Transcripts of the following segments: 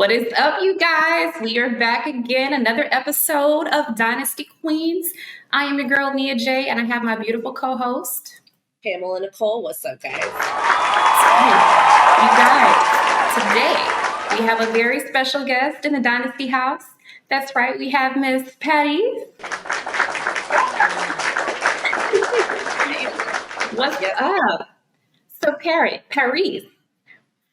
What is up, you guys? We are back again, another episode of Dynasty Queens. I am your girl, Nia-Jolie, and I have my beautiful co-host, Pamela and Nicole. What's up, guys? You guys, today we have a very special guest in the Dynasty house. That's right, we have Miss Patty. What's up? So, Parisse,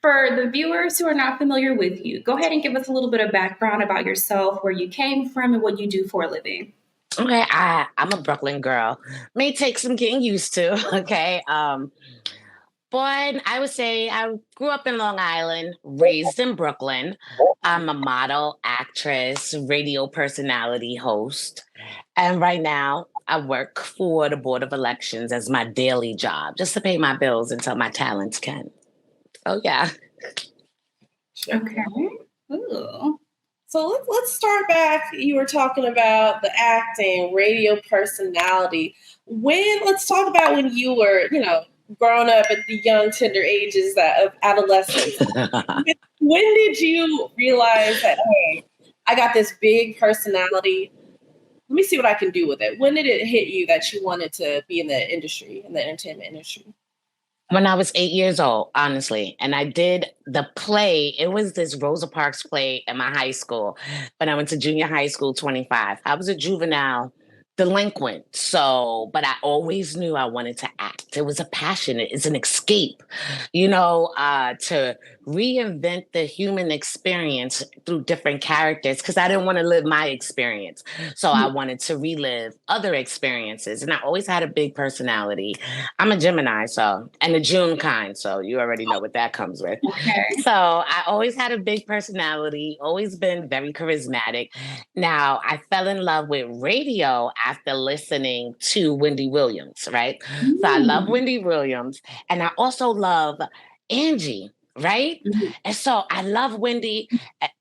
for the viewers who are not familiar with you, go ahead and give us a little bit of background about yourself, where you came from, and what you do for a living. Okay, I'm a Brooklyn girl. May take some getting used to. Okay, but I would say I grew up in Long Island, raised in Brooklyn. I'm a model, actress, radio personality, host, and right now I work for the Board of Elections as my daily job, just to pay my bills until my talents can. Oh yeah. Okay. Ooh. So let's start back. You were talking about the acting, radio personality. Let's talk about when you were, growing up at the young, tender ages of adolescence. When did you realize that, hey, I got this big personality? Let me see what I can do with it. When did it hit you that you wanted to be in the entertainment industry? When I was 8 years old, honestly, and I did the play. It was this Rosa Parks play at my high school when I went to junior high school, 25. I was a juvenile delinquent. But I always knew I wanted to act. It was a passion. It's an escape, to reinvent the human experience through different characters because I didn't want to live my experience. So I wanted to relive other experiences. And I always had a big personality. I'm a Gemini, and a June kind. So you already know what that comes with. Okay. So I always had a big personality, always been very charismatic. Now, I fell in love with radio after listening to Wendy Williams, right? So I love Wendy Williams, and I also love Angie, right? And so I love Wendy,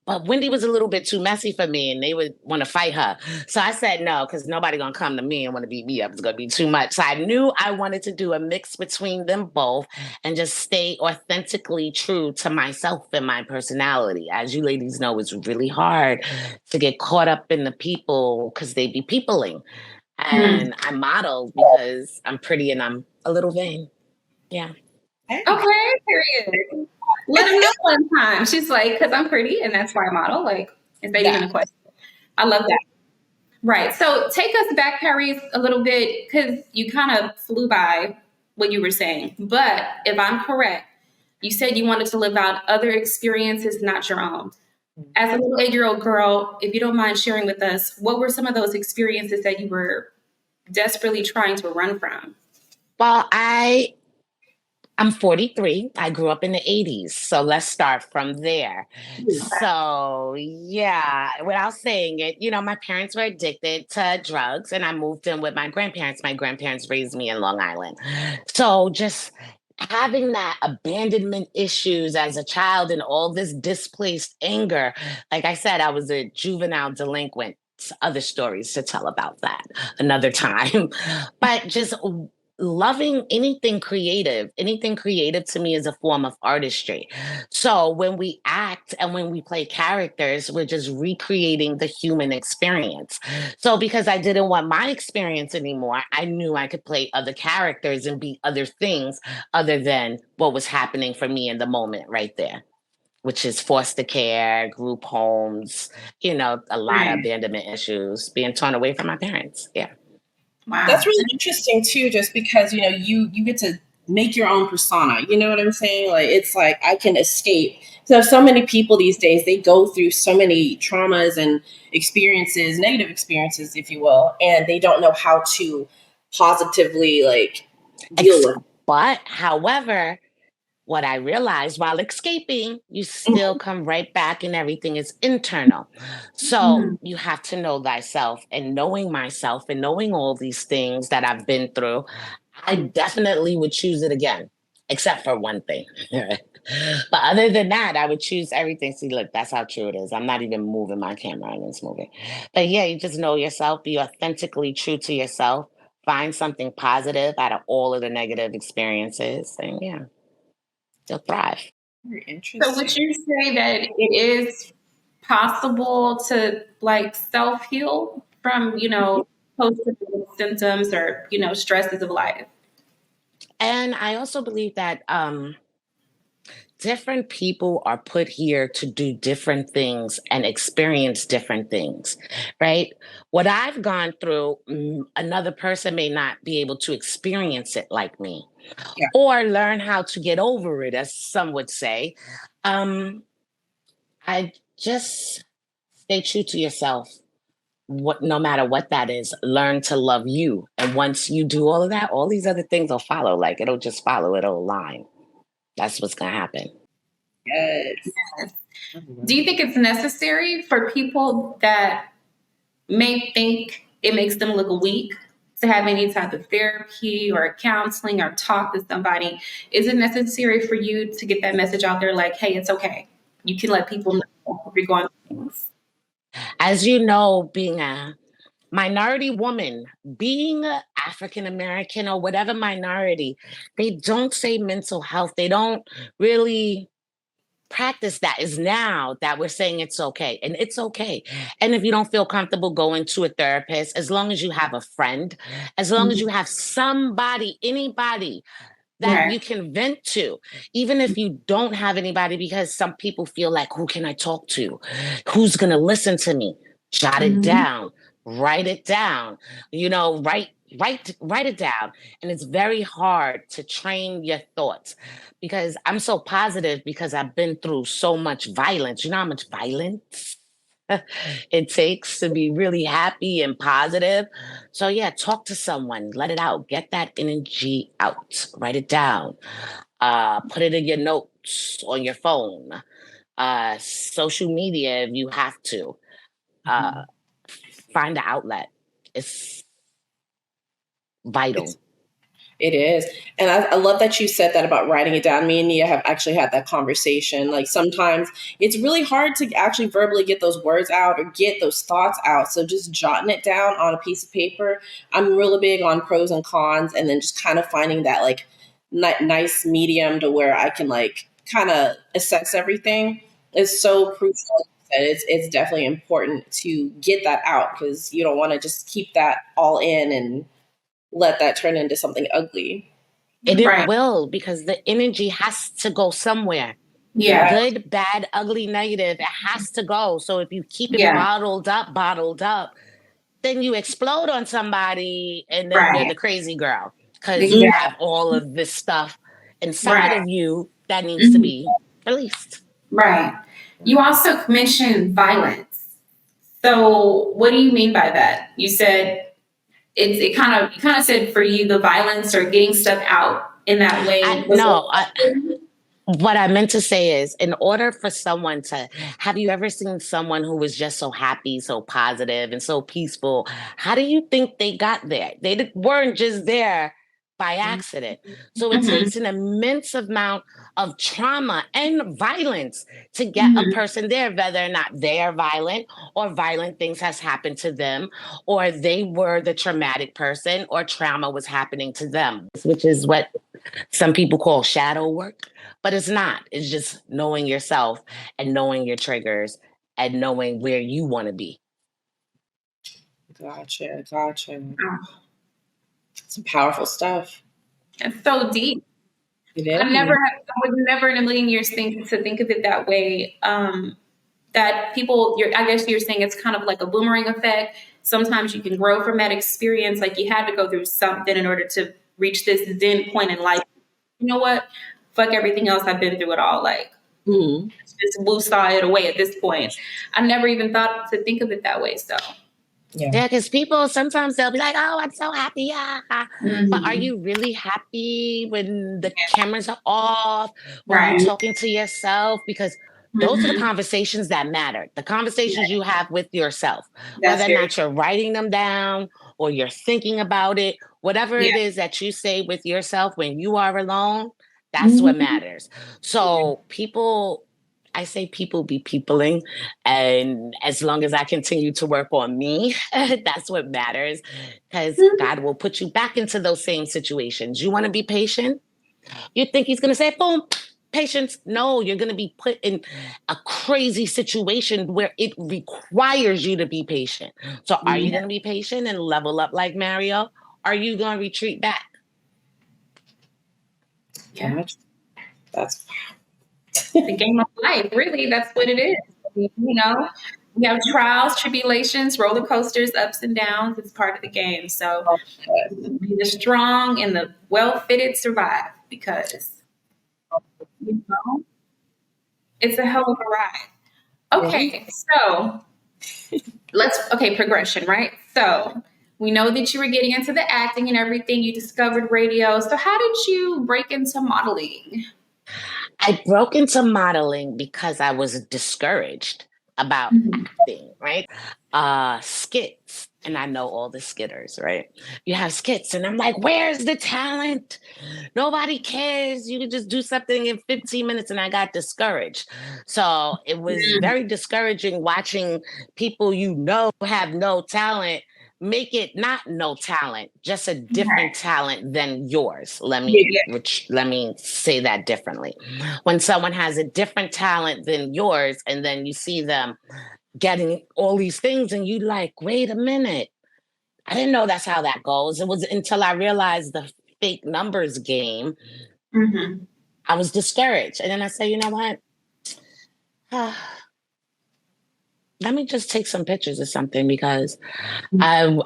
but Wendy was a little bit too messy for me, and they would want to fight her. So I said no, because nobody gonna come to me and want to beat me up. It's gonna be too much. So I knew I wanted to do a mix between them both and just stay authentically true to myself and my personality. As you ladies know, it's really hard to get caught up in the people because they be peopling. And I model because I'm pretty and I'm a little vain. Yeah. Okay, period. Let him know one time. She's like, because I'm pretty and that's why I model. Like, is that even a question? I love that. Right. So take us back, Parisse, a little bit, because you kind of flew by what you were saying. But if I'm correct, you said you wanted to live out other experiences, not your own. As a little 8-year-old girl, if you don't mind sharing with us, what were some of those experiences that you were desperately trying to run from? Well, I'm 43. I grew up in the 80s. So let's start from there. So, yeah, without saying it, my parents were addicted to drugs and I moved in with my grandparents. My grandparents raised me in Long Island. So just having that abandonment issues as a child and all this displaced anger. Like I said, I was a juvenile delinquent. Other stories to tell about that another time. But just loving anything creative to me is a form of artistry. So when we act and when we play characters, we're just recreating the human experience. So because I didn't want my experience anymore, I knew I could play other characters and be other things other than what was happening for me in the moment right there, which is foster care, group homes, a lot of abandonment issues, being torn away from my parents. Yeah. Wow. That's really interesting too, just because, you get to make your own persona. You know what I'm saying? Like, it's like I can escape. So many people these days, they go through so many traumas and experiences, negative experiences, if you will, and they don't know how to positively deal with it. But however, what I realized while escaping, you still come right back and everything is internal. So you have to know thyself, and knowing myself and knowing all these things that I've been through, I definitely would choose it again, except for one thing. But other than that, I would choose everything. See, look, that's how true it is. I'm not even moving my camera and it's moving. But yeah, you just know yourself, be authentically true to yourself, find something positive out of all of the negative experiences, and yeah. They'll thrive. Very interesting. So would you say that it is possible to like self heal from, post symptoms or, stresses of life. And I also believe that different people are put here to do different things and experience different things, right? What I've gone through, another person may not be able to experience it like me, Yeah. or learn how to get over it, as some would say. I just stay true to yourself. No matter what that is, learn to love you. And once you do all of that, all these other things will follow. Like it'll just follow, it'll align. That's what's gonna happen. Yes. Do you think it's necessary for people that may think it makes them look weak to have any type of therapy or counseling or talk to somebody? Is it necessary for you to get that message out there like, hey, it's okay? You can let people know if you're going through things. As you know, being a minority woman, being African American or whatever minority, they don't say mental health. They don't really practice that. Is now that we're saying it's okay, and it's okay. And if you don't feel comfortable going to a therapist, as long as you have a friend, as long as you have somebody, anybody that you can vent to, even if you don't have anybody, because some people feel like, who can I talk to? Who's going to listen to me? Jot it down, write it down, write it down. And it's very hard to train your thoughts, because I'm so positive because I've been through so much violence. You know how much violence it takes to be really happy and positive. So yeah, talk to someone, let it out, get that energy out, write it down, put it in your notes on your phone, social media if you have to. Find an outlet. It's vital. It is. And I love that you said that about writing it down. Me and Nia have actually had that conversation. Like sometimes it's really hard to actually verbally get those words out or get those thoughts out. So just jotting it down on a piece of paper. I'm really big on pros and cons, and then just kind of finding that like nice medium to where I can like kind of assess everything is so crucial. It's definitely important to get that out, because you don't want to just keep that all in and let that turn into something ugly. And it will, because the energy has to go somewhere. Yeah. Good, bad, ugly, negative, it has to go. So if you keep it bottled up, then you explode on somebody and then you're the crazy girl, because you have all of this stuff inside of you that needs to be released. Right. You also mentioned violence. So what do you mean by that? You said you kind of said for you the violence or getting stuff out in that way. What I meant to say is, in order for someone to, have you ever seen someone who was just so happy, so positive, and so peaceful? How do you think they got there? They weren't just there by accident. So it takes an immense amount of trauma and violence to get a person there, whether or not they are violent or violent things has happened to them, or they were the traumatic person or trauma was happening to them, which is what some people call shadow work. But it's not. It's just knowing yourself and knowing your triggers and knowing where you want to be. Gotcha. Some powerful stuff. It's so deep. It is. I would never in a million years think of it that way. That people, I guess you're saying it's kind of like a boomerang effect. Sometimes you can grow from that experience. Like you had to go through something in order to reach this zen point in life. You know what? Fuck everything else. I've been through it all. Like, just woo-saw it away at this point. I never even thought to think of it that way. So, yeah, because people sometimes they'll be like, "Oh, I'm so happy." Yeah. But are you really happy when the cameras are off? When you're talking to yourself? Because those are the conversations that matter. The conversations you have with yourself, whether or not you're writing them down or you're thinking about it, whatever it is that you say with yourself when you are alone, that's what matters. So I say people be peopling, and as long as I continue to work on me, that's what matters, because God will put you back into those same situations. You want to be patient? You think he's going to say, boom, Patience, no, you're going to be put in a crazy situation where it requires you to be patient. So are you going to be patient and level up like Mario? Are you going to retreat back? Yeah. That's the game of life. Really, that's what it is. You know, we have trials, tribulations, roller coasters, ups and downs. It's part of the game. So be the strong and the well-fitted survive because you know it's a hell of a ride. Okay, so progression, right? So we know that you were getting into the acting and everything. You discovered radio. So how did you break into modeling? I broke into modeling because I was discouraged about acting, right? Skits. And I know all the skitters, right? You have skits, and I'm like, where's the talent? Nobody cares. You can just do something in 15 minutes. And I got discouraged. So it was very discouraging watching people have no talent make it not no talent, just a different talent than yours. Let me say that differently. When someone has a different talent than yours, and then you see them getting all these things, and you like, wait a minute, I didn't know that's how that goes. It was until I realized the fake numbers game. I was discouraged, and then I said, you know what? Let me just take some pictures or something because I'm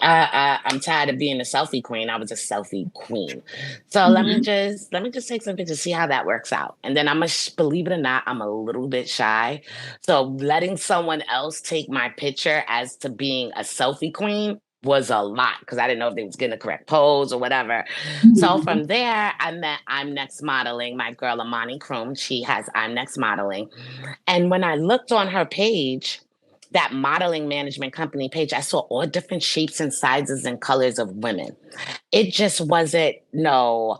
tired of being a selfie queen. I was a selfie queen. So let me just take some pictures, see how that works out. And then believe it or not, I'm a little bit shy. So letting someone else take my picture as to being a selfie queen was a lot because I didn't know if they was getting the correct pose or whatever. So from there, I met I'm Next Modeling, my girl Amani Kroom. She has I'm Next Modeling. And when I looked on her page, that modeling management company page, I saw all different shapes and sizes and colors of women. It just wasn't no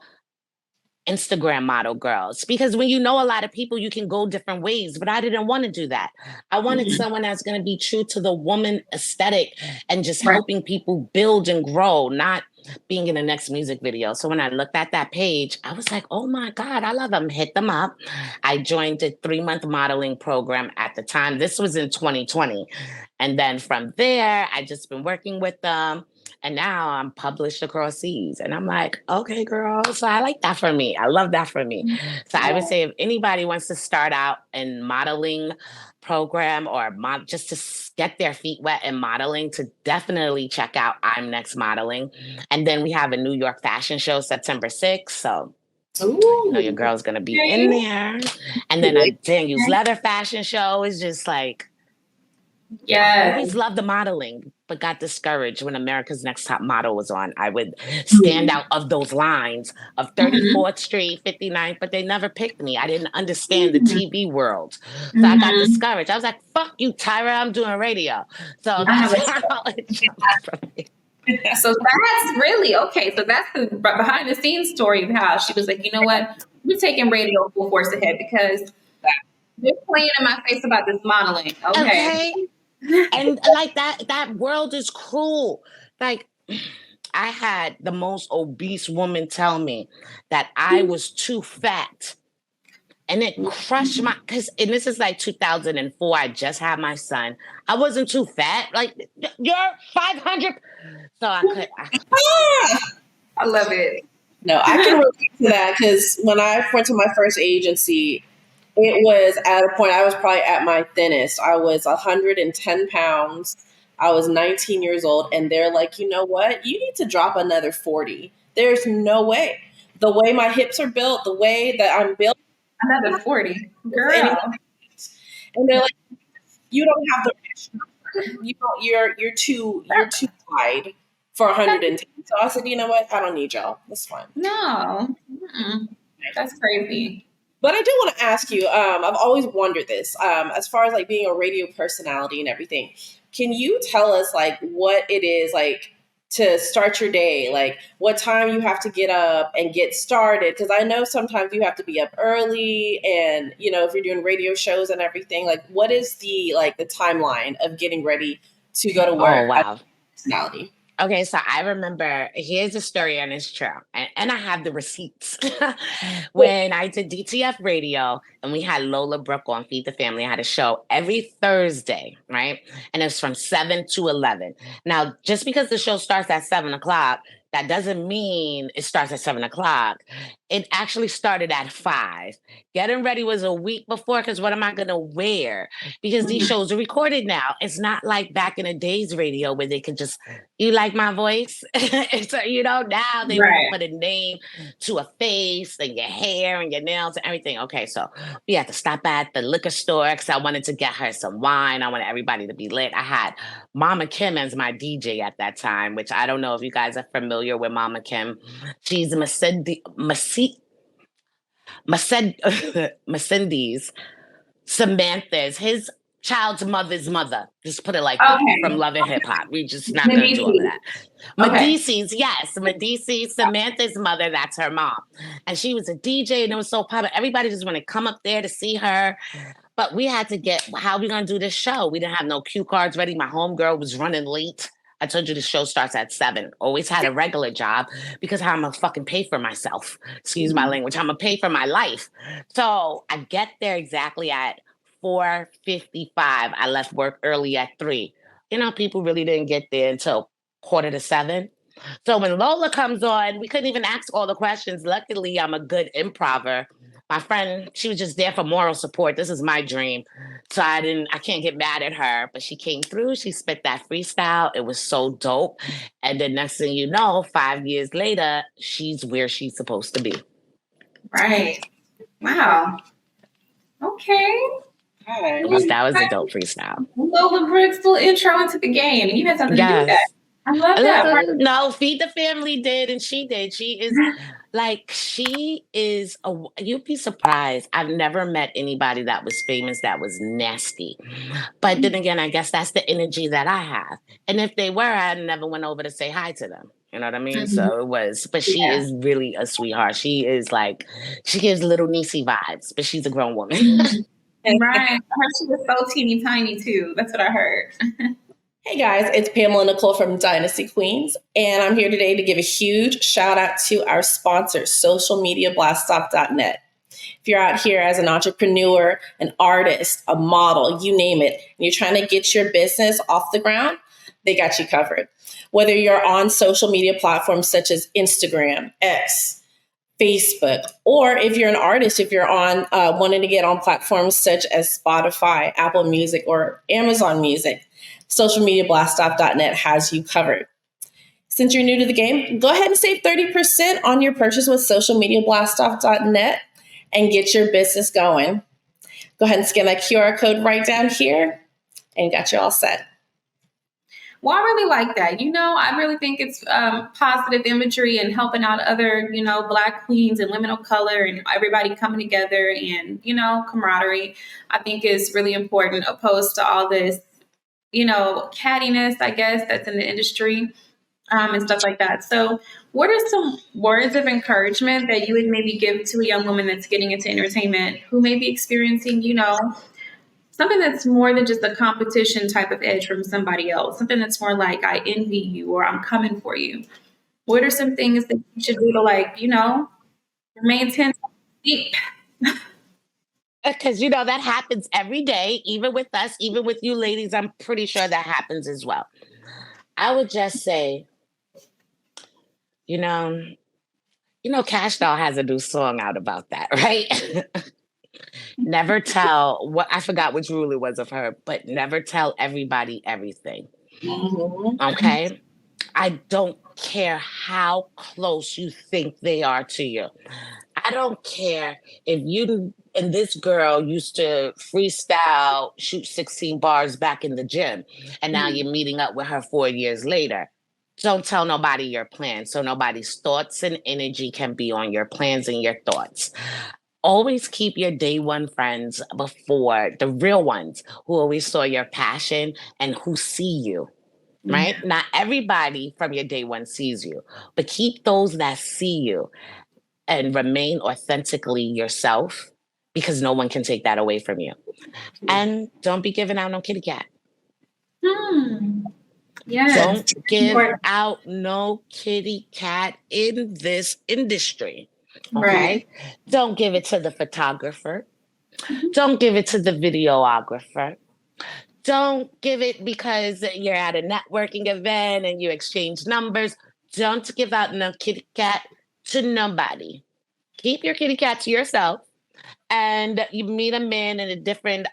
Instagram model girls, because when you know a lot of people, you can go different ways, but I didn't want to do that. I wanted someone that's going to be true to the woman aesthetic and just helping people build and grow, not being in the next music video. So when I looked at that page, I was like, oh my God, I love them. Hit them up. I joined a 3-month modeling program at the time. This was in 2020. And then from there, I just been working with them. And now I'm published across seas. And I'm like, okay, girl. So I like that for me. I love that for me. So I would say if anybody wants to start out in modeling program or just to get their feet wet in modeling, to definitely check out I'm Next Modeling. And then we have a New York fashion show September 6th. So you know your girl's going to be in there. And then a Daniel's Leather fashion show is just like, I always loved the modeling, but got discouraged when America's Next Top Model was on. I would stand out of those lines of 34th Street, 59th, but they never picked me. I didn't understand the TV world. So I got discouraged. I was like, fuck you, Tyra, I'm doing radio. So that's how it jumped from me. So that's really okay. So that's the behind the scenes story of how she was like, you know what, we're taking radio full force ahead because they're playing in my face about this modeling. Okay. And like that world is cruel. Like I had the most obese woman tell me that I was too fat. And it crushed and this is like 2004. I just had my son. I wasn't too fat. Like, you're 500. So I love it. No, I can relate to that because when I went to my first agency, it was at a point I was probably at my thinnest. I was 110 pounds. I was 19 years old. And they're like, you know what? You need to drop another 40. There's no way. The way my hips are built, the way that I'm built. Another 40. Girl. And they're like, you don't have the you're too wide for 110. So I said, you know what? I don't need y'all. That's fine. No. That's crazy. But I do want to ask you, I've always wondered this, as far as like being a radio personality and everything, can you tell us like what it is like to start your day, like what time you have to get up and get started? Because I know sometimes you have to be up early and, you know, if you're doing radio shows and everything, like what is the timeline of getting ready to go to work? Oh, wow. Personality. Okay, so I remember, here's a story and it's true. And I have the receipts. When I did DTF radio and we had Lola Brooke on Feed the Family, I had a show every Thursday, right? And it's from 7 to 11. Now, just because the show starts at 7 o'clock, that doesn't mean it starts at 7 o'clock. It actually started at 5. Getting ready was a week before because what am I going to wear? Because these shows are recorded now. It's not like back in the days radio where they could just, you like my voice? It's, now they want to Right. put a name to a face and your hair and your nails and everything. Okay, so we had to stop at the liquor store because I wanted to get her some wine. I wanted everybody to be lit. I had Mama Kim as my DJ at that time, which I don't know if you guys are familiar with Mama Kim. She's Macindy's, Samantha's, his child's mother's mother. Just put it like that. From Okay. Love and Hip Hop. We're just not going to do all of Medici. that. Okay. Medici's, yes. Medici's, Samantha's mother, that's her mom. And she was a DJ and it was so popular. Everybody just wanted to come up there to see her. But we had to get, how are we going to do this show? We didn't have no cue cards ready. My homegirl was running late. I told you the show starts at 7. Always had a regular job because how I'm going to fucking pay for myself. Excuse my language. I'm going to pay for my life. So I get there exactly at 4:55. I left work early at 3. People really didn't get there until 6:45. So when Lola comes on, we couldn't even ask all the questions. Luckily, I'm a good improver. My friend, she was just there for moral support. This is my dream. So I can't get mad at her, but she came through. She spit that freestyle. It was so dope. And the next thing you know, 5 years later, she's where she's supposed to be. Right. Wow. Okay. Right. That was a dope freestyle. Lola Brooks' little intro into the game. You had something to do with that. I love that. No, Feed the Family did, and she did. She is you'd be surprised. I've never met anybody that was famous that was nasty. But then again, I guess that's the energy that I have. And if they were, I never went over to say hi to them. You know what I mean? Mm-hmm. So it was, but she is really a sweetheart. She is she gives little Niecy vibes, but she's a grown woman. Right. I heard she was so teeny tiny too. That's what I heard. Hey guys, it's Pamela and Nicole from Dynasty Queens, and I'm here today to give a huge shout out to our sponsor, socialmediablaststop.net. If you're out here as an entrepreneur, an artist, a model, you name it, and you're trying to get your business off the ground, they got you covered. Whether you're on social media platforms such as Instagram, X, Facebook, or if you're an artist, if you're on wanting to get on platforms such as Spotify, Apple Music, or Amazon Music, socialmediablaststop.net has you covered. Since you're new to the game, go ahead and save 30% on your purchase with socialmediablaststop.net and get your business going. Go ahead and scan that QR code right down here and got you all set. Well, I really like that. I really think it's positive imagery and helping out other, Black queens and women of color and everybody coming together and, camaraderie, I think is really important opposed to all this, cattiness, I guess, that's in the industry and stuff like that. So what are some words of encouragement that you would maybe give to a young woman that's getting into entertainment who may be experiencing, something that's more than just a competition type of edge from somebody else, something that's more like I envy you or I'm coming for you? What are some things that you should do to remain tense deep? Because, that happens every day, even with us, even with you ladies. I'm pretty sure that happens as well. I would just say, Cash Doll has a new song out about that, right? Never tell I forgot which rule it was of her, but never tell everybody everything. Mm-hmm. Okay? I don't care how close you think they are to you. I don't care if you and this girl used to freestyle, shoot 16 bars back in the gym, and now you're meeting up with her 4 years later. Don't tell nobody your plans, so nobody's thoughts and energy can be on your plans and your thoughts. Always keep your day one friends before the real ones who always saw your passion and who see you. Right? Not everybody from your day one sees you, but keep those that see you and remain authentically yourself because no one can take that away from you. And don't be giving out no kitty cat. Yes. Don't give out no kitty cat in this industry. Okay? Right. Don't give it to the photographer. Don't give it to the videographer. Don't give it because you're at a networking event and you exchange numbers. Don't give out no kitty cat to nobody. Keep your kitty cat to yourself. And you meet a man in a different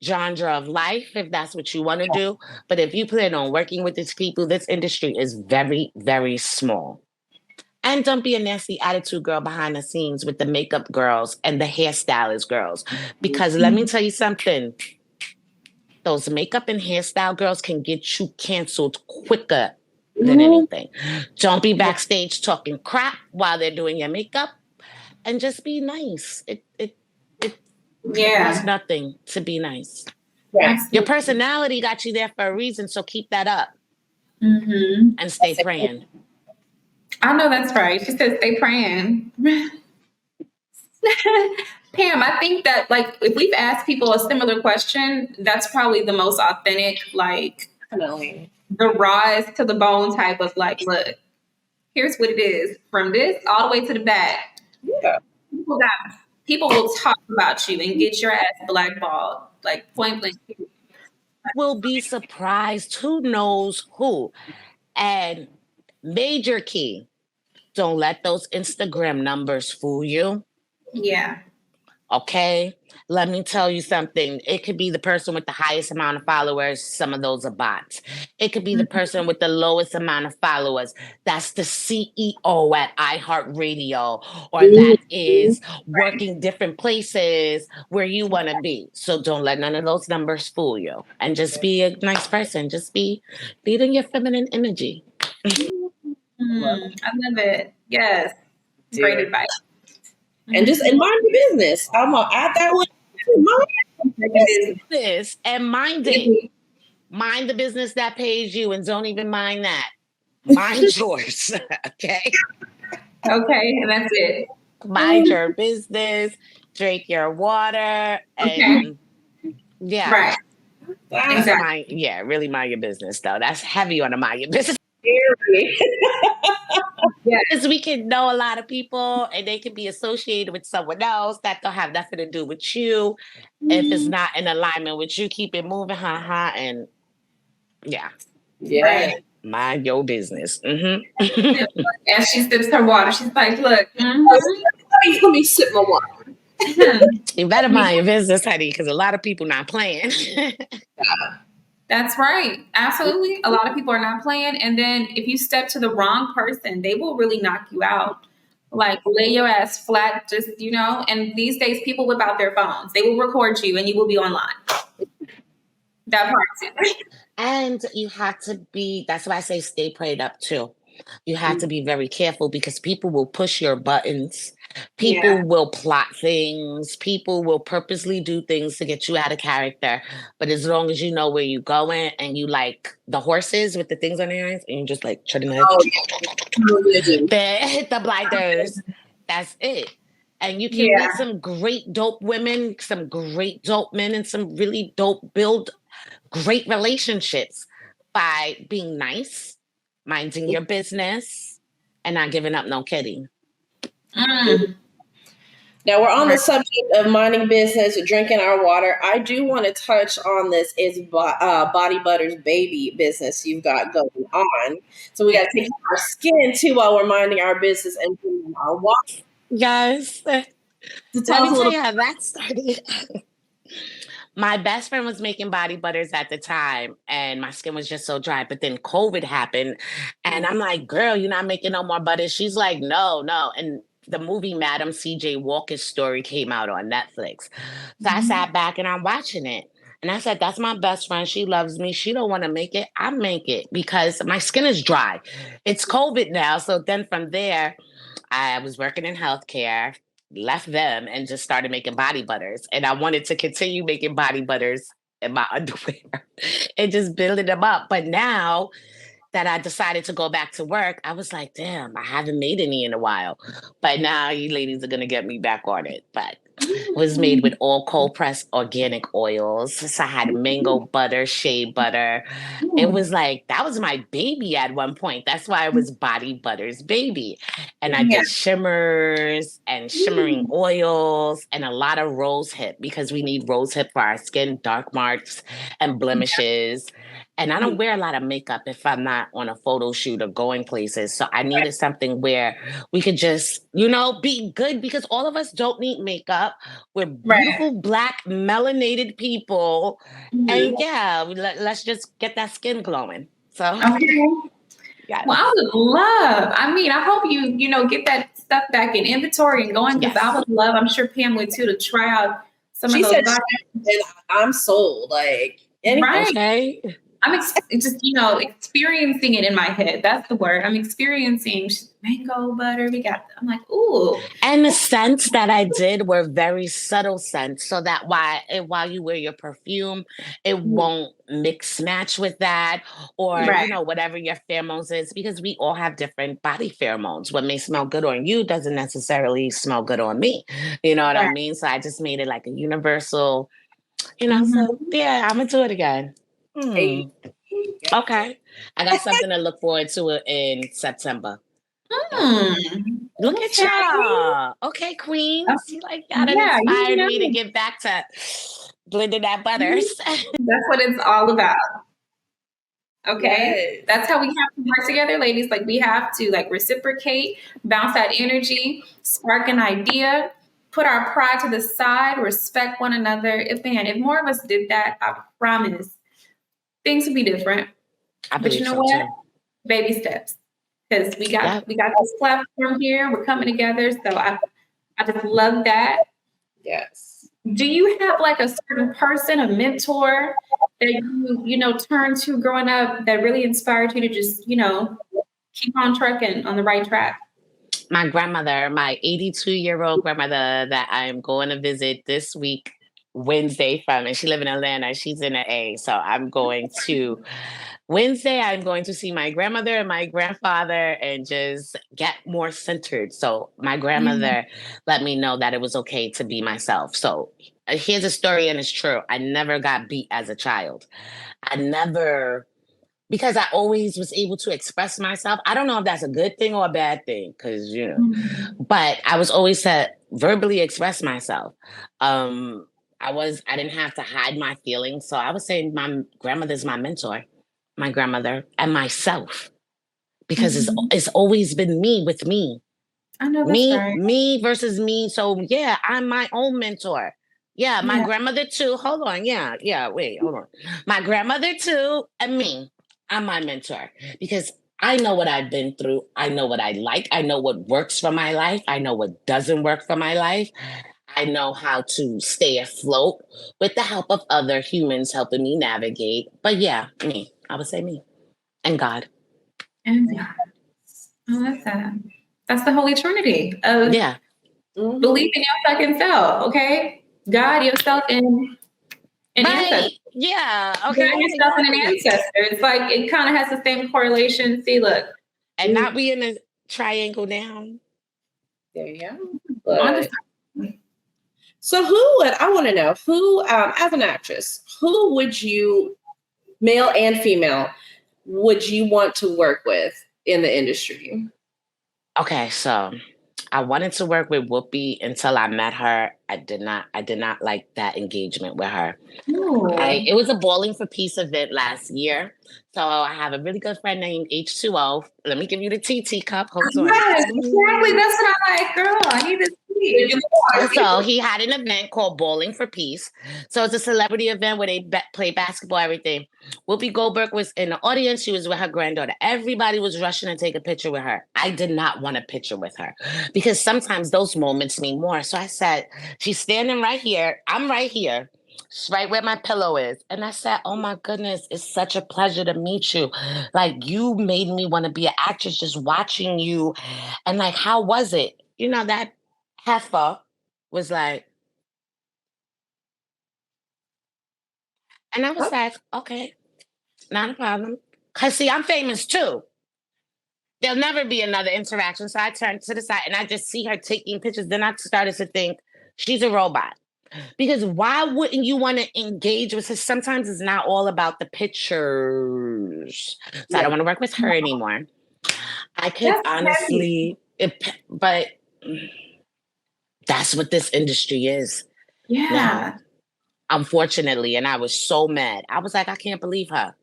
genre of life if that's what you want to do. But if you plan on working with these people, this industry is very, very small. And don't be a nasty attitude girl behind the scenes with the makeup girls and the hairstylist girls. Because let me tell you something, those makeup and hairstyle girls can get you canceled quicker than anything. Don't be backstage talking crap while they're doing your makeup, and just be nice. It costs nothing to be nice. Right. Your personality got you there for a reason, so keep that up and stay praying. I know that's right. She said stay praying. Pam, I think that like if we've asked people a similar question, that's probably the most authentic, like Definitely. the rise to the bone type of like, look, here's what it is from this all the way to the back. Yeah. People will talk about you and get your ass blackballed, like point blank. Will be surprised who knows who. And major key, don't let those Instagram numbers fool you. Yeah. Okay? Let me tell you something. It could be the person with the highest amount of followers. Some of those are bots. It could be the person with the lowest amount of followers. That's the CEO at iHeartRadio, or that is working different places where you want to be. So don't let none of those numbers fool you. And just be a nice person. Just be leading your feminine energy. I love it. Yes. Great advice. And just mind your business. I'm gonna add that one. Mind business and mind it. Mind the business that pays you, and don't even mind that. Mind yours. Okay. Okay, and that's it. Mind your business. Drink your water, and right. Exactly. Really mind your business though. That's heavy on the mind your business. Because we can know a lot of people and they can be associated with someone else that don't have nothing to do with you. If it's not in alignment with you, keep it moving, and right. Mind your business. And she sips her water. She's like, look, let me sip my water. You better mind your business, honey, because a lot of people not playing. That's right. Absolutely. A lot of people are not playing. And then if you step to the wrong person, they will really knock you out. Like lay your ass flat, just, and these days people whip out their phones. They will record you and you will be online. That part too. And you have to be, that's why I say stay prayed up too. You have to be very careful because people will push your buttons. People will plot things. People will purposely do things to get you out of character. But as long as you know where you're going and you like the horses with the things on their eyes and you just like treading them, hit the blinders. That's it. And you can meet some great dope women, some great dope men, and some really dope build great relationships by being nice, minding your business, and not giving up no kitty. Now we're on the subject of minding business, drinking our water. I do want to touch on this is Body Butter's baby business you've got going on. So we got to take care of our skin too while we're minding our business and drinking our water. Yes. Let me tell you how that started. My best friend was making body butters at the time, and my skin was just so dry. But then COVID happened, and I'm like, girl, you're not making no more butters? She's like, no. And the movie Madam C.J. Walker's Story came out on Netflix. So I sat back and I'm watching it. And I said, that's my best friend. She loves me. She don't want to make it. I make it because my skin is dry. It's COVID now. So then from there, I was working in healthcare, left them and just started making body butters. And I wanted to continue making body butters in my underwear and just building them up. But now that I decided to go back to work, I was like, damn, I haven't made any in a while. But now you ladies are going to get me back on it. But It was made with all cold pressed organic oils. So I had mango butter, shea butter. It was like, that was my baby at one point. That's why it was Body Butter's baby. And I Yeah. did shimmers and shimmering oils and a lot of rose hip because we need rose hip for our skin, dark marks and blemishes. And I don't wear a lot of makeup if I'm not on a photo shoot or going places. So I needed something where we could just, be good because all of us don't need makeup. We're beautiful, black, melanated people. And yeah, let's just get that skin glowing. So, yes. Well, I would love, I hope you get that stuff back in inventory and going because I would love, I'm sure Pam would too, to try out some of those. She said, I'm sold. Like, right. Okay. I'm just, experiencing it in my head. That's the word. I'm experiencing mango butter. I'm like, ooh. And the scents that I did were very subtle scents. So that while you wear your perfume, it won't mix match with that or, whatever your pheromones is, because we all have different body pheromones. What may smell good on you doesn't necessarily smell good on me. You know what I mean? So I just made it like a universal, so yeah, I'm going to do it again. Okay. I got something to look forward to in September. Look at y'all. Okay, Queens. You that inspired me to get back to blending that butters. That's what it's all about. Okay. Yes. That's how we have to work together, ladies. Like we have to reciprocate, bounce that energy, spark an idea, put our pride to the side, respect one another. If more of us did that, I promise things would be different. But you know what? Too. Baby steps. Because we got this platform here. We're coming together. So I just love that. Yes. Do you have a certain person, a mentor that you turn to growing up that really inspired you to just, keep on trucking on the right track? My grandmother, my 82-year-old grandmother that I'm going to visit this week, Wednesday and she lives in Atlanta. She's in an A. So I'm going to Wednesday, I'm going to see my grandmother and my grandfather and just get more centered. So my grandmother let me know that it was okay to be myself. So here's a story, and it's true. I never got beat as a child. Because I always was able to express myself. I don't know if that's a good thing or a bad thing, because, but I was always to verbally express myself. I didn't have to hide my feelings. So I would say my grandmother's my mentor, my grandmother, and myself, because it's always been me with me. I know that's right. Me versus me. So yeah, I'm my own mentor. Yeah, my grandmother too. Hold on. Wait, hold on. My grandmother too, and me. I'm my mentor because I know what I've been through. I know what I like. I know what works for my life. I know what doesn't work for my life. I know how to stay afloat with the help of other humans helping me navigate. But yeah, me. I would say me. And God. And God. I love that. That's the Holy Trinity of believing in your fucking self, okay? God, yourself, and ancestor. Yeah. Okay. God, yourself, and an ancestor. It's it kind of has the same correlation. See, look. And not be in a triangle down. There you go. So I want to know, as an actress, who would you, male and female, would you want to work with in the industry? Okay, so I wanted to work with Whoopi until I met her. I did not like that engagement with her. It was a Bowling for Peace event last year. So I have a really good friend named H2O. Let me give you the TT cup. Hold on. Yes, exactly. That's what I like, girl. I need to see. So he had an event called Bowling for Peace. So it's a celebrity event where they play basketball, everything. Whoopi Goldberg was in the audience. She was with her granddaughter. Everybody was rushing to take a picture with her. I did not want a picture with her because sometimes those moments mean more. So I said, she's standing right here. I'm right here. Right where my pillow is. And I said, oh my goodness, it's such a pleasure to meet you. You made me want to be an actress just watching you. And how was it? That heifer was like, and I was like, okay, not a problem. Because see, I'm famous too. There'll never be another interaction. So I turned to the side and I just see her taking pictures. Then I started to think, She's a robot. Because why wouldn't you want to engage with her? Sometimes it's not all about the pictures. So I don't want to work with her anymore. I could That's honestly, but that's what this industry is Yeah. now, unfortunately. And I was so mad. I was like, I can't believe her.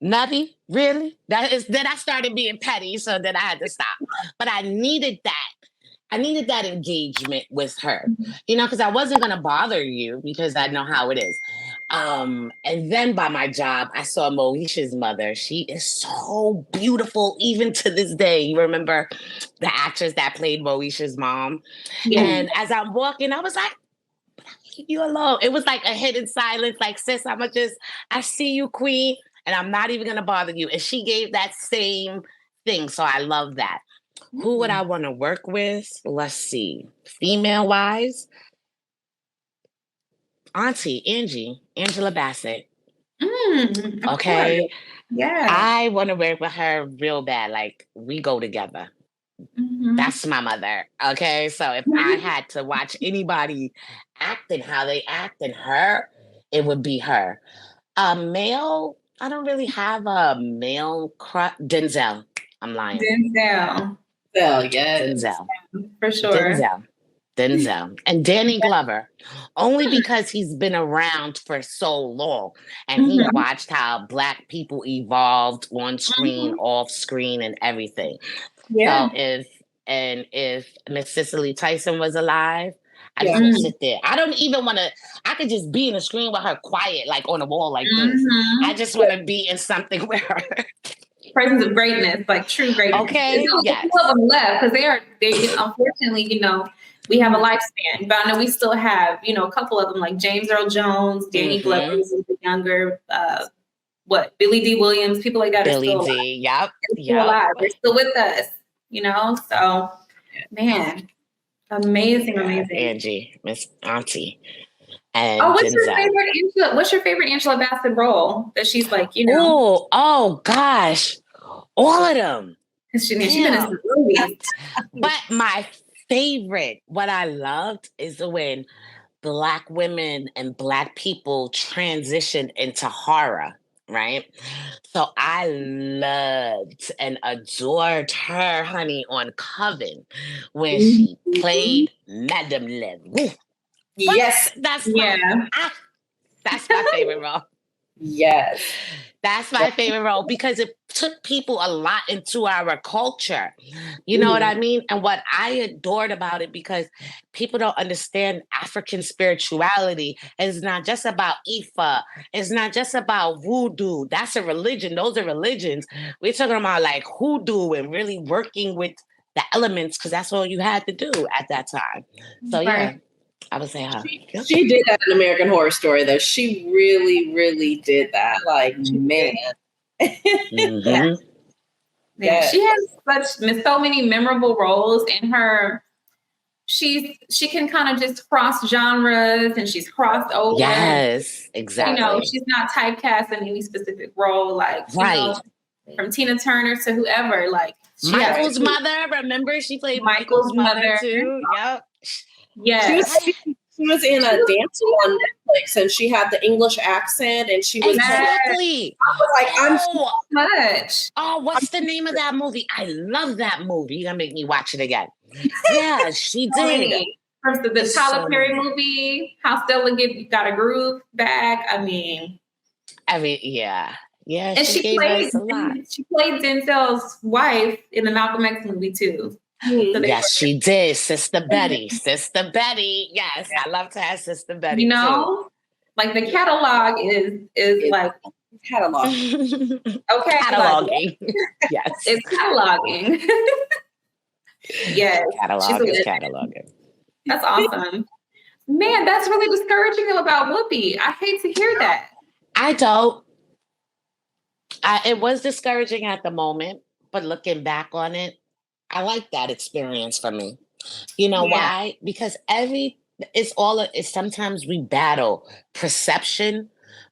Nutty, really? Then I started being petty, so then I had to stop. But I needed that. I needed that engagement with her, because I wasn't going to bother you because I know how it is. And then by my job, I saw Moesha's mother. She is so beautiful, even to this day. You remember the actress that played Moesha's mom? Yeah. And as I'm walking, I was like, leave you alone. It was like a hidden silence, like, sis, I see you, queen, and I'm not even going to bother you. And she gave that same thing. So I love that. Who would I want to work with? Let's see. Female-wise, Auntie Angela Bassett. Okay. Yeah. I want to work with her real bad. Like, we go together. That's my mother. Okay. So if I had to watch anybody acting how they act in her, it would be her. Male, I don't really have a male crush. Denzel. I'm lying. Denzel. Yes. Denzel. For sure. Denzel. And Danny Glover. Only because he's been around for so long. And he watched how Black people evolved on screen, off screen, and everything. Yeah. So if Miss Cicely Tyson was alive, I just want to sit there. I don't even want to. I could just be in the screen with her quiet, like on the wall like this. I just want to be in something with her. Presence of greatness, like true greatness. Okay, yes. A couple of them left because they unfortunately, we have a lifespan. But I know we still have, a couple of them like James Earl Jones, Danny Glover, who's a bit younger, Billy D. Williams, people like that are still alive. Yep. Still alive. They're still with us, So, man, amazing. Angie, Miss Auntie. And what's your favorite Angela Bassett role that she's like, Oh gosh, all of them. She's been in some movies. But my favorite, what I loved, is when Black women and Black people transitioned into horror, right? So I loved and adored her, honey, on Coven when she played Madame Lev. Yes. That's my favorite role. Yes. That's my favorite role because it took people a lot into our culture. You know what I mean? And what I adored about it, because people don't understand African spirituality. It's not just about Ifa. It's not just about voodoo. That's a religion. Those are religions. We're talking about like hoodoo and really working with the elements because that's all you had to do at that time. So yeah. I would say her. She did that in American Horror Story, though. She really, really did that. Like, man. Yeah, she has so many memorable roles in her. She can kind of just cross genres and she's crossed over. Yes, exactly. She's not typecast in any specific role, like from Tina Turner to whoever. Like Michael's mother. Remember, she played Michael's mother too. Yep. Yes. She was in a Dancing on Netflix, and she had the English accent, and she was exactly. I was like, I'm so much. Oh, what's the name of that movie? I love that movie. You're gonna make me watch it again. Yeah, she did. From the Tyler Perry movie, How Stella Got a Groove back. I mean, yeah. And she played Denzel's wife in the Malcolm X movie too. So yes, she did. Sister Betty. Yes, I love to have Sister Betty too. Like the catalog is like catalog. Okay, cataloging. Yes, it's cataloging. Yes, cataloging. That's awesome, man. That's really discouraging about Whoopi. I hate to hear that. I don't. It was discouraging at the moment, but looking back on it, I like that experience for me. You know why? Because sometimes we battle perception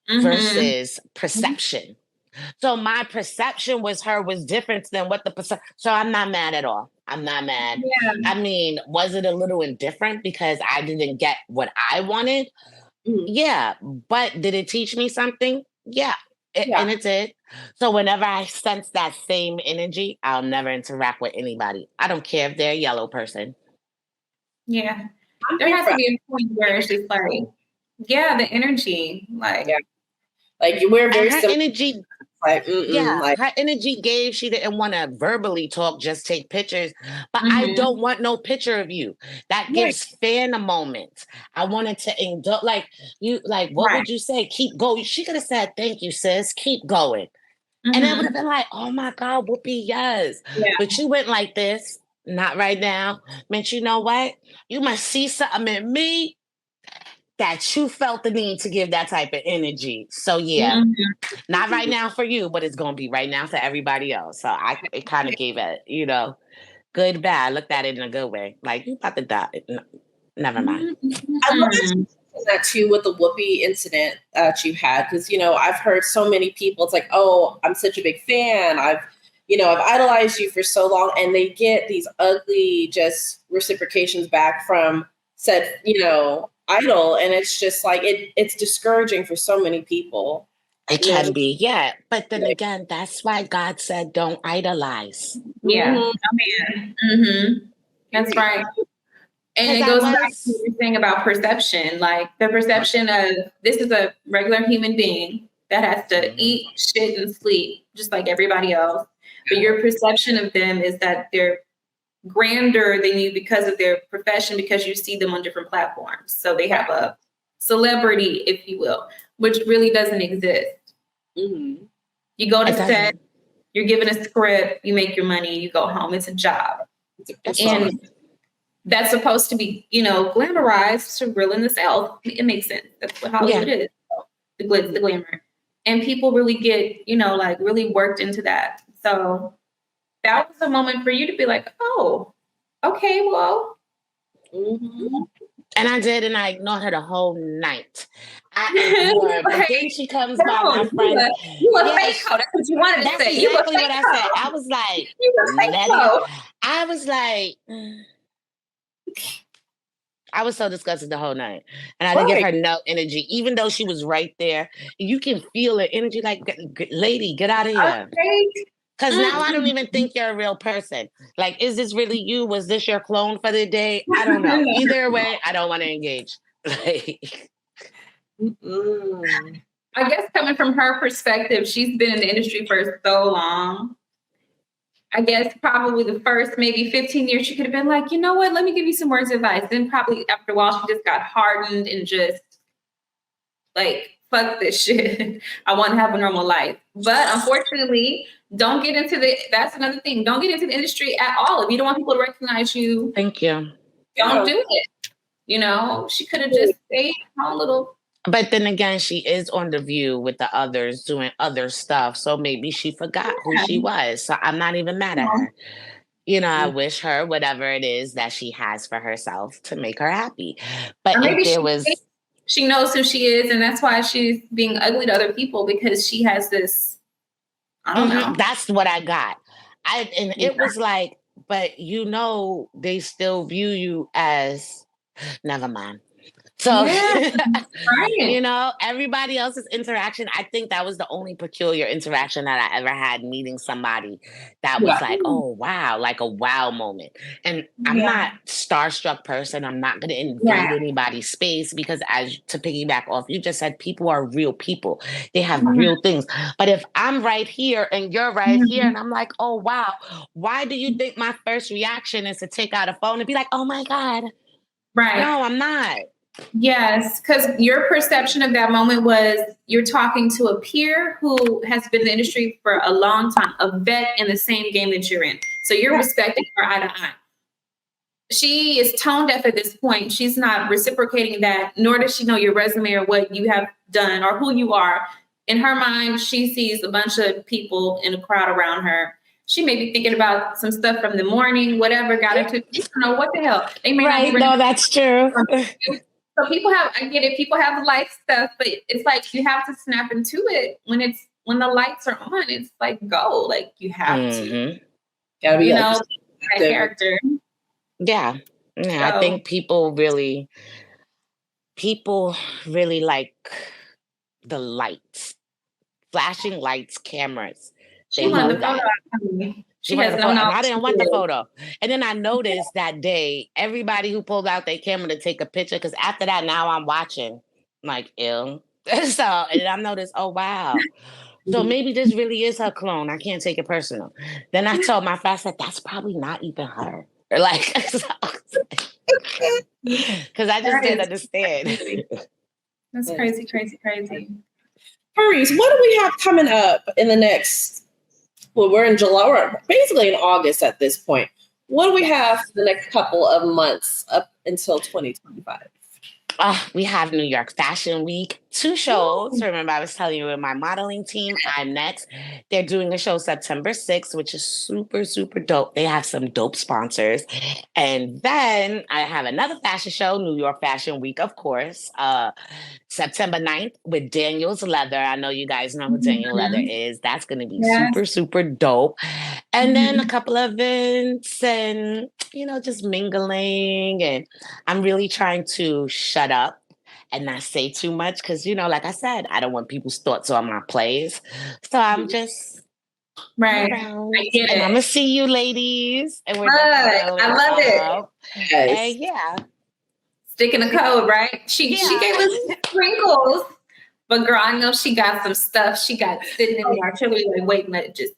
versus perception. So my perception was different than what the perception. So I'm not mad at all. I'm not mad. Yeah. I mean, was it a little indifferent because I didn't get what I wanted? Yeah. But did it teach me something? Yeah. And it did. So whenever I sense that same energy, I'll never interact with anybody. I don't care if they're a yellow person. Yeah. There has to be a point where it's just like, yeah, the energy. Like, like we're very her energy. Like, her energy gave. She didn't want to verbally talk, just take pictures. But I don't want no picture of you. That gives fan a moment. I wanted to indulge. Like you, like what would you say? Keep going. She could have said, "Thank you, sis. Keep going," and I would have been like, "Oh my God, whoopee, yes." Yeah. But you went like this. Not right now. Meant you know what? You must see something in me that you felt the need to give that type of energy. So yeah, not right now for you, but it's gonna be right now for everybody else. So it kind of gave it, good, bad. I looked at it in a good way. Like you about to die. No, never mind. I love that too with the Whoopi incident that you had, because I've heard so many people. It's like, oh, I'm such a big fan. I've idolized you for so long, and they get these ugly just reciprocations back from said idol, and it's just like it's discouraging for so many people. It can be, yeah. But then again, that's why God said don't idolize. Yeah. That's right. And it goes back to what you're saying about perception. Like the perception of this is a regular human being that has to eat, shit, and sleep just like everybody else. But your perception of them is that they're grander than you because of their profession, because you see them on different platforms. So they have a celebrity, if you will, which really doesn't exist. You go to set, you're given a script, you make your money, you go home. It's a job. And that's supposed to be, glamorized to real in the South. It makes sense. That's what Hollywood is. The glitz, the glamour. And people really get, really worked into that. So that was a moment for you to be like, oh, okay, well. And I did, and I ignored her the whole night. I ignored her, but then she comes by, my friend. You a fake hoe. That's what you wanted to say. That's exactly what I said. I was like, you a fake hoe. I was like, I was so disgusted the whole night. And I didn't give her no energy, even though she was right there. You can feel the energy like, lady, get out of here. Because now I don't even think you're a real person. Like, is this really you? Was this your clone for the day? I don't know. Either way, I don't want to engage. I guess coming from her perspective, she's been in the industry for so long. I guess probably the first maybe 15 years, she could have been like, you know what? Let me give you some words of advice. Then probably after a while, she just got hardened and just like, fuck this shit. I want to have a normal life. But unfortunately, don't get into that's another thing. Don't get into the industry at all. If you don't want people to recognize you. Thank you. Don't do it. She could have just stayed home little. But then again, she is on The View with the others doing other stuff. So maybe she forgot who she was. So I'm not even mad at her. I wish her whatever it is that she has for herself to make her happy. But if there was... She knows who she is, and that's why she's being ugly to other people, because she has this, I don't know. That's what I got. It was like, but they still view you as, never mind. So, everybody else's interaction, I think that was the only peculiar interaction that I ever had, meeting somebody that was like, oh, wow, like a wow moment. And I'm not starstruck person. I'm not going to invade anybody's space because, as to piggyback off, you just said people are real people. They have real things. But if I'm right here and you're right here and I'm like, oh, wow, why do you think my first reaction is to take out a phone and be like, oh, my God. Right. No, I'm not. Yes, because your perception of that moment was you're talking to a peer who has been in the industry for a long time, a vet in the same game that you're in. So you're respecting her eye to eye. She is tone deaf at this point. She's not reciprocating that, nor does she know your resume or what you have done or who you are. In her mind, she sees a bunch of people in a crowd around her. She may be thinking about some stuff from the morning, whatever got into, you don't know what the hell. They may not even. No, that's true. So I get it. People have life stuff, but it's like you have to snap into it when it's when the lights are on, it's like go. Like you have to. Gotta be that character. Yeah. Yeah. I think people really like the lights. Flashing lights, cameras. She wanted the photo. She has no knowledge. And I didn't want the photo. And then I noticed that day, everybody who pulled out their camera to take a picture, because after that, now I'm watching, like, ew. So, and I noticed, oh, wow. So maybe this really is her clone. I can't take it personal. Then I told my friend, I said, that's probably not even her. Like, because I just didn't understand. That's crazy, crazy, crazy. Parisse, what do we have coming up in the next, well, we're in July, we're basically in August at this point. What do we have for the next couple of months up until 2025? We have New York Fashion Week, 2 shows. Remember, I was telling you, with my modeling team, I'm next. They're doing a show September 6th, which is super, super dope. They have some dope sponsors. And then I have another fashion show, New York Fashion Week, of course, September 9th with Daniel's Leather. I know you guys know who Daniel Leather is. That's going to be super, super dope. And then a couple of events and, just mingling. And I'm really trying to shut up and not say too much because, like I said, I don't want people's thoughts on my plays. So I'm just around. I get it. I'm going to see you ladies. And we're I love it. And yeah. Sticking the code, right? She gave us sprinkles. But girl, I know she got some stuff. She got sitting in the artillery like waiting to just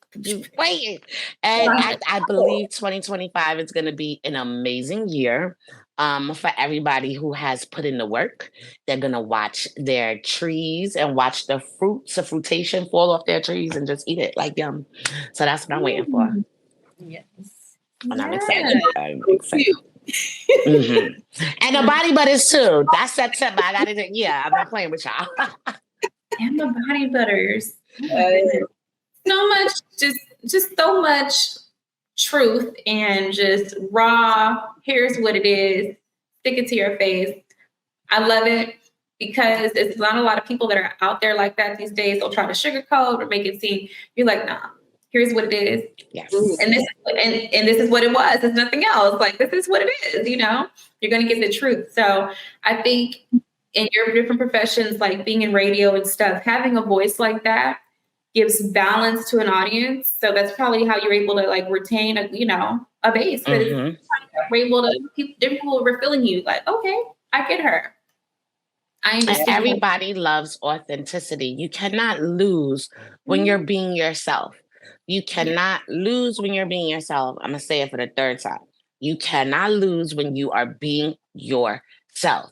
waiting. And I believe 2025 is going to be an amazing year for everybody who has put in the work. They're going to watch their trees and watch the fruitation fall off their trees and just eat it like yum. So that's what I'm waiting for. Yes. And I'm excited. And the body butters too. That's September. I got it. Yeah, I'm not playing with y'all. And the body butters. So much, just so much truth and just raw. Here's what it is. Stick it to your face. I love it because it's not a lot of people that are out there like that these days. They'll try to sugarcoat or make it seem you're like, nah. Here's what it is. Yes. And this is what it was. It's nothing else. Like, this is what it is, You're going to get the truth. So I think in your different professions, like being in radio and stuff, having a voice like that gives balance to an audience. So that's probably how you're able to like retain a base. We're able to different people were feeling you like, okay, I get her. I understand. Everybody loves authenticity. You cannot lose when you're being yourself. You cannot lose when you're being yourself. I'm going to say it for the third time. You cannot lose when you are being yourself.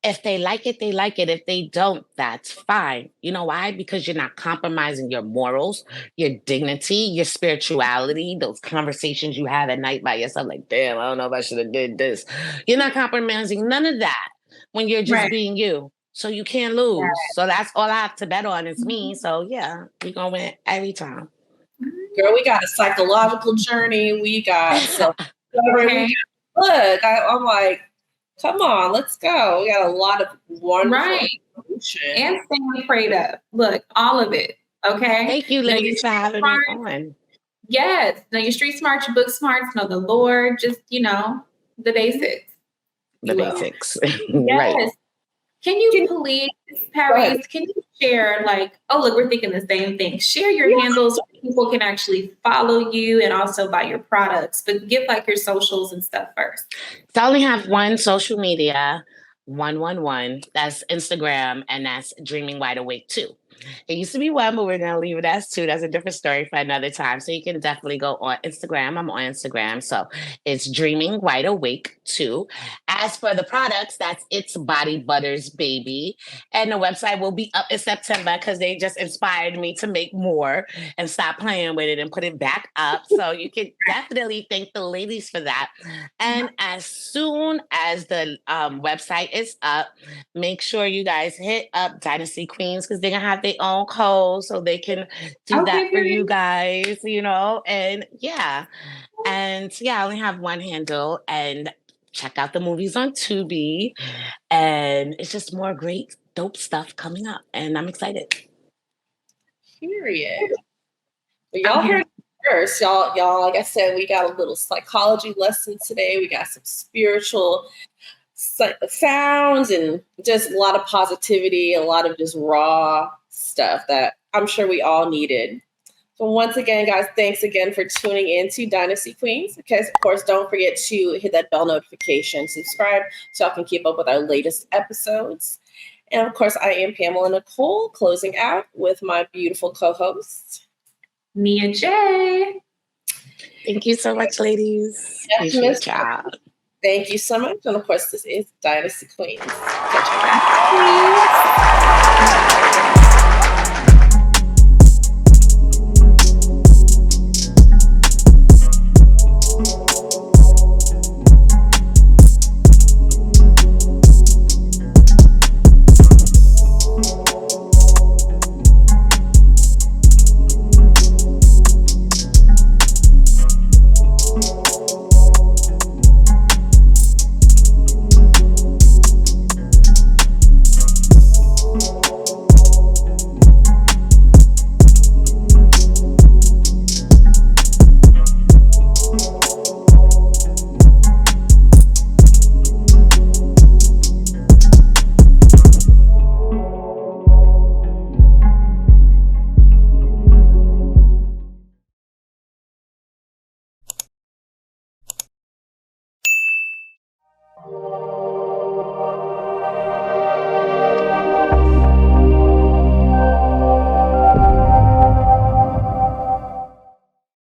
If they like it, they like it. If they don't, that's fine. You know why? Because you're not compromising your morals, your dignity, your spirituality, those conversations you have at night by yourself, like, damn, I don't know if I should have did this. You're not compromising none of that when you're just being you. So you can't lose. So that's all I have to bet on is me. So yeah, we're going to win every time. Girl, we got a psychological journey. We got look, I'm like, come on, let's go. We got a lot of wonderful information. And staying prayed up. Look, all of it. Okay. Thank you, ladies, for having me on. Yes. Know your street smarts, your book smarts, know the Lord, just, the basics. The basics. Yes. Right. Can you please, Parisse, can you share look, we're thinking the same thing. Share your handles so people can actually follow you and also buy your products, but give your socials and stuff first. So I only have one social media, 111. That's Instagram, and that's Dreaming Wide Awake 2. It used to be 1, but we're going to leave it as 2. That's a different story for another time. So you can definitely go on Instagram. I'm on Instagram. So it's Dreaming Wide Awake 2. As for the products, that's It's Body Butters, baby. And the website will be up in September because they just inspired me to make more and stop playing with it and put it back up. So you can definitely thank the ladies for that. And as soon as the website is up, make sure you guys hit up Dynasty Queens because they're going to have their own code so they can do that for you guys, and yeah. And yeah, I only have one handle, and check out the movies on Tubi, and it's just more great, dope stuff coming up, and I'm excited. Period. Well, y'all heard it first. Y'all, like I said, we got a little psychology lesson today. We got some spiritual sounds and just a lot of positivity, a lot of just raw stuff that I'm sure we all needed. So once again, guys, thanks again for tuning in to Dynasty Queens. Because, of course, don't forget to hit that bell notification, subscribe so y'all can keep up with our latest episodes. And, of course, I am Pamela Nicole, closing out with my beautiful co-host, Nia-Jolie. Thank you so much, ladies. Yes, Appreciate y'all. Thank you so much. And, of course, this is Dynasty Queens. Catch you. Bye.